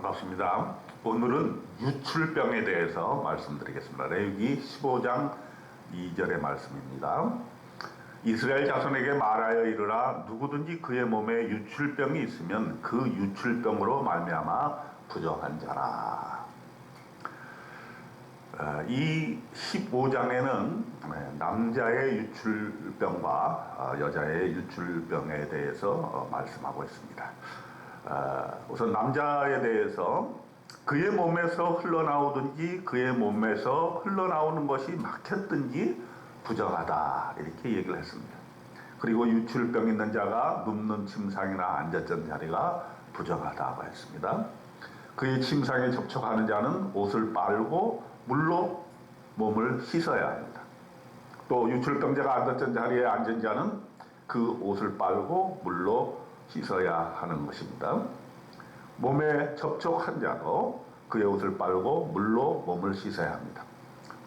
반갑습니다. 오늘은 유출병에 대해서 말씀드리겠습니다. 레위기 15장 2절의 말씀입니다. 이스라엘 자손에게 말하여 이르라. 누구든지 그의 몸에 유출병이 있으면 그 유출병으로 말미암아 부정한 자라. 이 15장에는 남자의 유출병과 여자의 유출병에 대해서 말씀하고 있습니다. 우선 남자에 대해서 그의 몸에서 흘러나오든지 그의 몸에서 흘러나오는 것이 막혔든지 부정하다, 이렇게 얘기를 했습니다. 그리고 유출병 있는 자가 눕는 침상이나 앉았던 자리가 부정하다고 했습니다. 그의 침상에 접촉하는 자는 옷을 빨고 물로 몸을 씻어야 합니다. 또 유출병자가 앉았던 자리에 앉은 자는 그 옷을 빨고 물로 씻어야 하는 것입니다. 몸에 접촉한 자도 그의 옷을 빨고 물로 몸을 씻어야 합니다.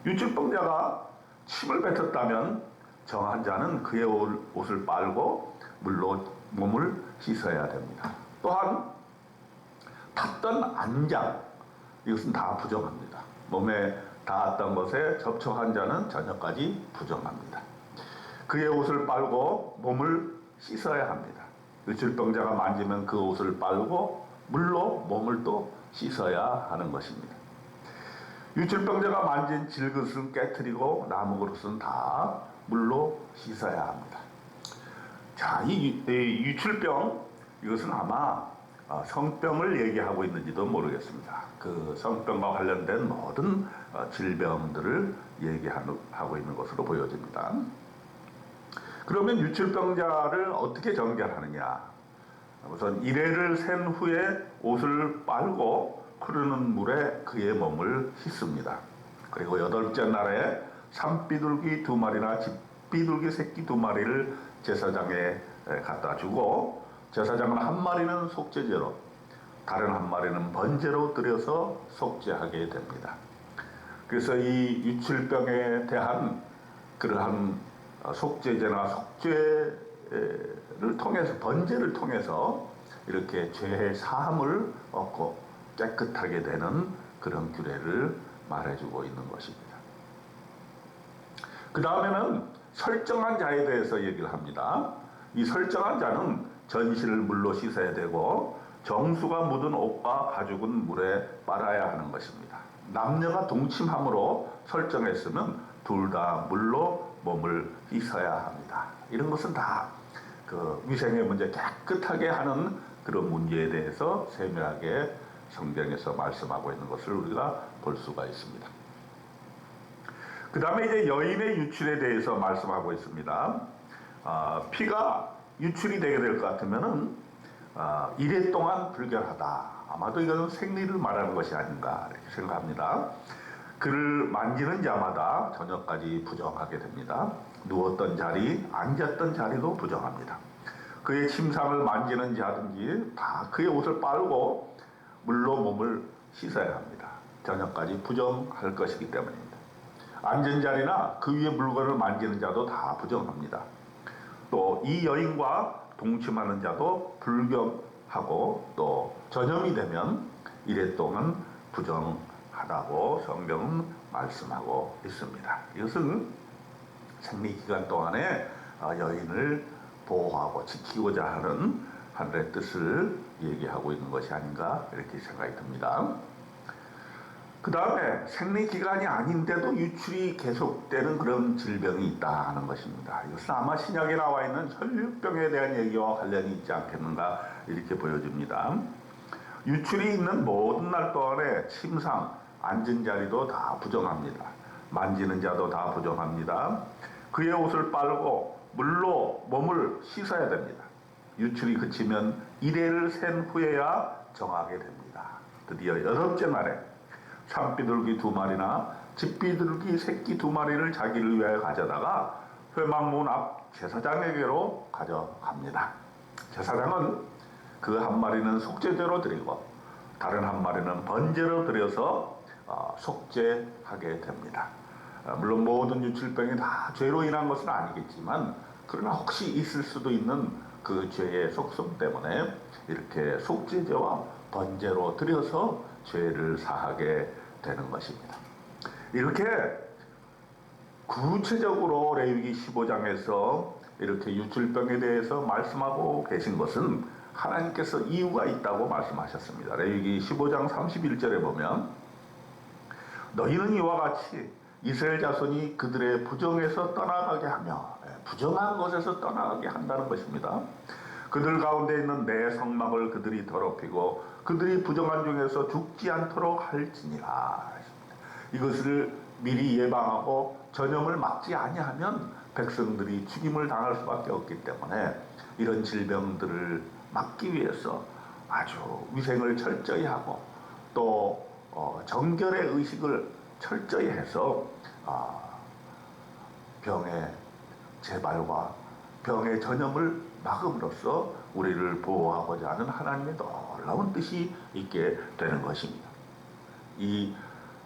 유출병자가 침을 뱉었다면 정한 자는 그의 옷을 빨고 물로 몸을 씻어야 됩니다. 또한 탔던 안장, 이것은 다 부정합니다. 몸에 닿았던 것에 접촉한 자는 저녁까지 부정합니다. 그의 옷을 빨고 몸을 씻어야 합니다. 유출병자가 만지면 그 옷을 빨고 물로 몸을 또 씻어야 하는 것입니다. 유출병자가 만진 질그릇은 깨트리고 나무 그릇은 다 물로 씻어야 합니다. 자, 이 유출병, 이것은 아마 성병을 얘기하고 있는지도 모르겠습니다. 그 성병과 관련된 모든 질병들을 얘기하고 있는 것으로 보여집니다. 그러면 유출병자를 어떻게 정결하느냐? 우선 이레를 센 후에 옷을 빨고 흐르는 물에 그의 몸을 씻습니다. 그리고 8째 날에 산비둘기 2마리나 집비둘기 새끼 2마리를 제사장에 갖다 주고, 제사장은 한 마리는 속죄제로, 다른 한 마리는 번제로 드려서 속죄하게 됩니다. 그래서 이 유출병에 대한 그러한 속죄제나 속죄를 통해서, 번제를 통해서 이렇게 죄의 사함을 얻고 깨끗하게 되는 그런 규례를 말해주고 있는 것입니다. 그 다음에는 설정한 자에 대해서 얘기를 합니다. 이 설정한 자는 전신을 물로 씻어야 되고 정수가 묻은 옷과 가죽은 물에 빨아야 하는 것입니다. 남녀가 동침함으로 설정했으면 둘 다 물로 몸을 씻어야 합니다. 이런 것은 다 그 위생의 문제, 깨끗하게 하는 그런 문제에 대해서 세밀하게 성경에서 말씀하고 있는 것을 우리가 볼 수가 있습니다. 그 다음에 이제 여인의 유출에 대해서 말씀하고 있습니다. 피가 유출이 되게 될 것 같으면은 이래 동안 불결하다. 아마도 이것은 생리를 말하는 것이 아닌가 이렇게 생각합니다. 그를 만지는 자마다 저녁까지 부정하게 됩니다. 누웠던 자리, 앉았던 자리도 부정합니다. 그의 침상을 만지는 자든지 다 그의 옷을 빨고 물로 몸을 씻어야 합니다. 저녁까지 부정할 것이기 때문입니다. 앉은 자리나 그 위에 물건을 만지는 자도 다 부정합니다. 또 이 여인과 동침하는 자도 불경하고 또 전염이 되면 이래 동안 부정하다고 성경은 말씀하고 있습니다. 이것은 생리기간 동안에 여인을 보호하고 지키고자 하는 하늘의 뜻을 얘기하고 있는 것이 아닌가 이렇게 생각이 듭니다. 그 다음에 생리기간이 아닌데도 유출이 계속되는 그런 질병이 있다 하는 것입니다. 이것은 아마 신약에 나와 있는 혈류병에 대한 얘기와 관련이 있지 않겠는가 이렇게 보여집니다. 유출이 있는 모든 날 동안에 침상, 앉은 자리도 다 부정합니다. 만지는 자도 다 부정합니다. 그의 옷을 빨고 물로 몸을 씻어야 됩니다. 유출이 그치면 이레를 센 후에야 정하게 됩니다. 드디어 8째 날에 산비둘기 2마리나 집비둘기 새끼 2마리를 자기를 위하여 가져다가 회막문 앞 제사장에게로 가져갑니다. 제사장은 그 한 마리는 속죄제로 드리고 다른 한 마리는 번제로 드려서 속죄하게 됩니다. 물론 모든 유출병이 다 죄로 인한 것은 아니겠지만 그러나 혹시 있을 수도 있는 그 죄의 속성 때문에 이렇게 속죄제와 번제로 드려서 죄를 사하게 되는 것입니다. 이렇게 구체적으로 레위기 15장에서 이렇게 유출병에 대해서 말씀하고 계신 것은 하나님께서 이유가 있다고 말씀하셨습니다. 레위기 15장 31절에 보면 너희는 이와 같이 이스라엘 자손이 그들의 부정에서 떠나가게 하며, 부정한 것에서 떠나가게 한다는 것입니다. 그들 가운데 있는 내 성막을 그들이 더럽히고 그들이 부정한 중에서 죽지 않도록 할지니라. 이것을 미리 예방하고 전염을 막지 아니하면 백성들이 죽임을 당할 수밖에 없기 때문에 이런 질병들을 막기 위해서 아주 위생을 철저히 하고 또 정결의 의식을 철저히 해서 병의 재발과 병의 전염을 막음으로써 우리를 보호하고자 하는 하나님의 놀라운 뜻이 있게 되는 것입니다. 이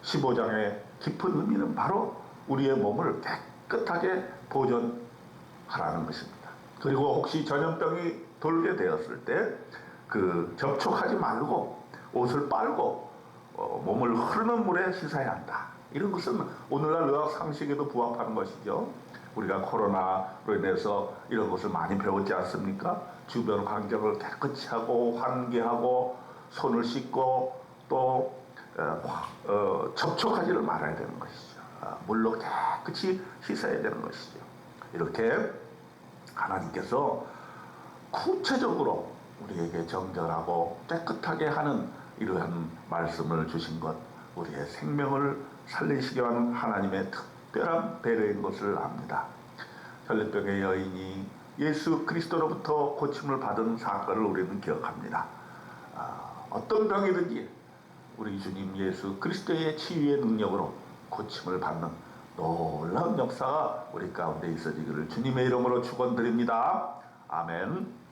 15장의 깊은 의미는 바로 우리의 몸을 깨끗하게 보존하라는 것입니다. 그리고 혹시 전염병이 돌게 되었을 때 그 접촉하지 말고 옷을 빨고 몸을 흐르는 물에 씻어야 한다. 이런 것은 오늘날 의학 상식에도 부합하는 것이죠. 우리가 코로나로 인해서 이런 것을 많이 배웠지 않습니까? 주변 환경을 깨끗이 하고 환기하고 손을 씻고 또 접촉하지를 말아야 되는 것이죠. 물로 깨끗이 씻어야 되는 것이죠. 이렇게 하나님께서 구체적으로 우리에게 정결하고 깨끗하게 하는 이러한 말씀을 주신 것, 우리의 생명을 살리시기 위한 하나님의 특별한 배려인 것을 압니다. 혈류병의 여인이 예수 그리스도로부터 고침을 받은 사건을 우리는 기억합니다. 어떤 병이든지 우리 주님 예수 그리스도의 치유의 능력으로 고침을 받는 놀라운 역사가 우리 가운데 있어지기를 주님의 이름으로 축원드립니다. 아멘.